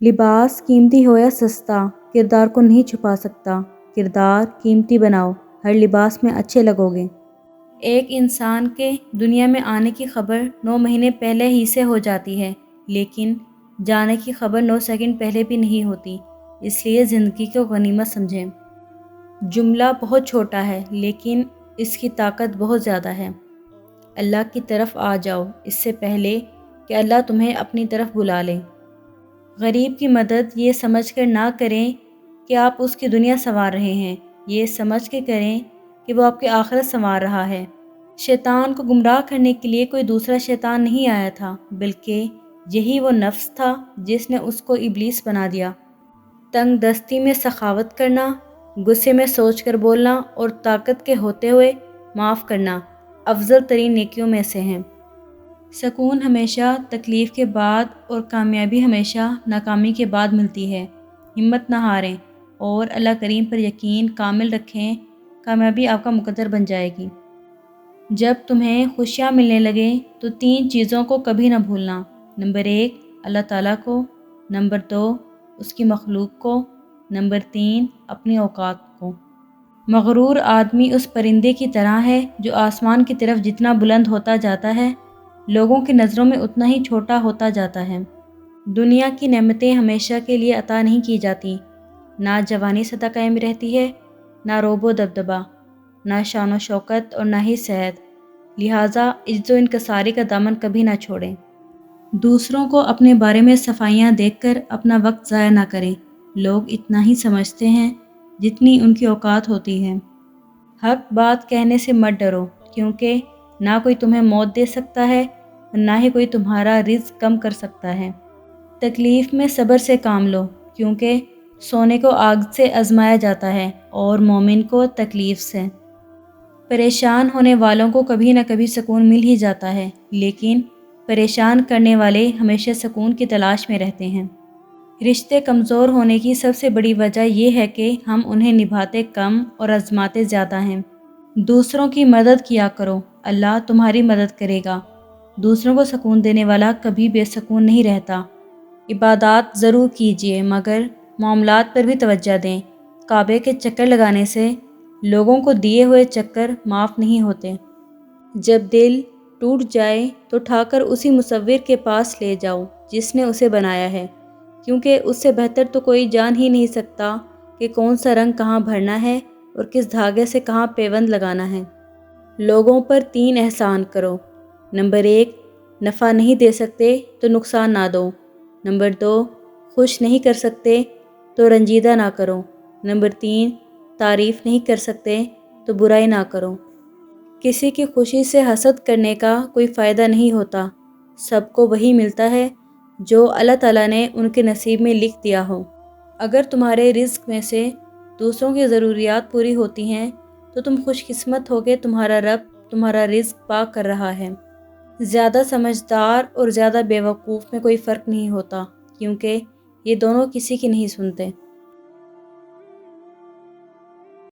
لباس قیمتی ہو یا سستا کردار کو نہیں چھپا سکتا، کردار قیمتی بناؤ، ہر لباس میں اچھے لگو گے۔ ایک انسان کے دنیا میں آنے کی خبر 9 مہینے پہلے ہی سے ہو جاتی ہے، لیکن جانے کی خبر 9 سیکنڈ پہلے بھی نہیں ہوتی، اس لیے زندگی کو غنیمت سمجھیں۔ جملہ بہت چھوٹا ہے لیکن اس کی طاقت بہت زیادہ ہے۔ اللہ کی طرف آ جاؤ اس سے پہلے کہ اللہ تمہیں اپنی طرف بلا لے۔ غریب کی مدد یہ سمجھ کر نہ کریں کہ آپ اس کی دنیا سنوار رہے ہیں، یہ سمجھ کے کریں کہ وہ آپ کی آخرت سنوار رہا ہے۔ شیطان کو گمراہ کرنے کے لیے کوئی دوسرا شیطان نہیں آیا تھا، بلکہ یہی وہ نفس تھا جس نے اس کو ابلیس بنا دیا۔ تنگ دستی میں سخاوت کرنا، غصے میں سوچ کر بولنا اور طاقت کے ہوتے ہوئے معاف کرنا افضل ترین نیکیوں میں سے ہیں۔ سکون ہمیشہ تکلیف کے بعد اور کامیابی ہمیشہ ناکامی کے بعد ملتی ہے۔ ہمت نہ ہاریں اور اللہ کریم پر یقین کامل رکھیں، کامیابی آپ کا مقدر بن جائے گی۔ جب تمہیں خوشیاں ملنے لگیں تو 3 چیزوں کو کبھی نہ بھولنا۔ نمبر 1 اللہ تعالیٰ کو، نمبر 2 اس کی مخلوق کو، نمبر 3 اپنی اوقات کو۔ مغرور آدمی اس پرندے کی طرح ہے جو آسمان کی طرف جتنا بلند ہوتا جاتا ہے، لوگوں کی نظروں میں اتنا ہی چھوٹا ہوتا جاتا ہے۔ دنیا کی نعمتیں ہمیشہ کے لیے عطا نہیں کی جاتی، نہ جوانی سدا قائم رہتی ہے، نہ روب و دبدبا، نہ شان و شوکت اور نہ ہی صحت، لہٰذا عجز و انکساری کا دامن کبھی نہ چھوڑیں۔ دوسروں کو اپنے بارے میں صفائیاں دیکھ کر اپنا وقت ضائع نہ کریں، لوگ اتنا ہی سمجھتے ہیں جتنی ان کی اوقات ہوتی ہے۔ حق بات کہنے سے مت ڈرو، کیونکہ نہ کوئی تمہیں موت دے سکتا ہے اور نہ ہی کوئی تمہارا رزق کم کر سکتا ہے۔ تکلیف میں صبر سے کام لو، کیونکہ سونے کو آگ سے آزمایا جاتا ہے اور مومن کو تکلیف سے۔ پریشان ہونے والوں کو کبھی نہ کبھی سکون مل ہی جاتا ہے، لیکن پریشان کرنے والے ہمیشہ سکون کی تلاش میں رہتے ہیں۔ رشتے کمزور ہونے کی سب سے بڑی وجہ یہ ہے کہ ہم انہیں نبھاتے کم اور آزماتے زیادہ ہیں۔ دوسروں کی مدد کیا کرو، اللہ تمہاری مدد کرے گا۔ دوسروں کو سکون دینے والا کبھی بے سکون نہیں رہتا۔ عبادات ضرور کیجیے مگر معاملات پر بھی توجہ دیں۔ کعبے کے چکر لگانے سے لوگوں کو دیے ہوئے چکر معاف نہیں ہوتے۔ جب دل ٹوٹ جائے تو اٹھا کر اسی مصور کے پاس لے جاؤ جس نے اسے بنایا ہے، کیونکہ اس سے بہتر تو کوئی جان ہی نہیں سکتا کہ کون سا رنگ کہاں بھرنا ہے اور کس دھاگے سے کہاں پیوند لگانا ہے۔ لوگوں پر 3 احسان کرو۔ نمبر 1 نفع نہیں دے سکتے تو نقصان نہ دو۔ نمبر 2 خوش نہیں کر سکتے تو رنجیدہ نہ کرو۔ نمبر 3 تعریف نہیں کر سکتے تو برائی نہ کرو۔ کسی کی خوشی سے حسد کرنے کا کوئی فائدہ نہیں ہوتا، سب کو وہی ملتا ہے جو اللہ تعالیٰ نے ان کے نصیب میں لکھ دیا ہو۔ اگر تمہارے رزق میں سے دوسروں کی ضروریات پوری ہوتی ہیں تو تم خوش قسمت ہو کہ تمہارا رب تمہارا رزق پاک کر رہا ہے۔ زیادہ سمجھدار اور زیادہ بیوقوف میں کوئی فرق نہیں ہوتا، کیونکہ یہ دونوں کسی کی نہیں سنتے۔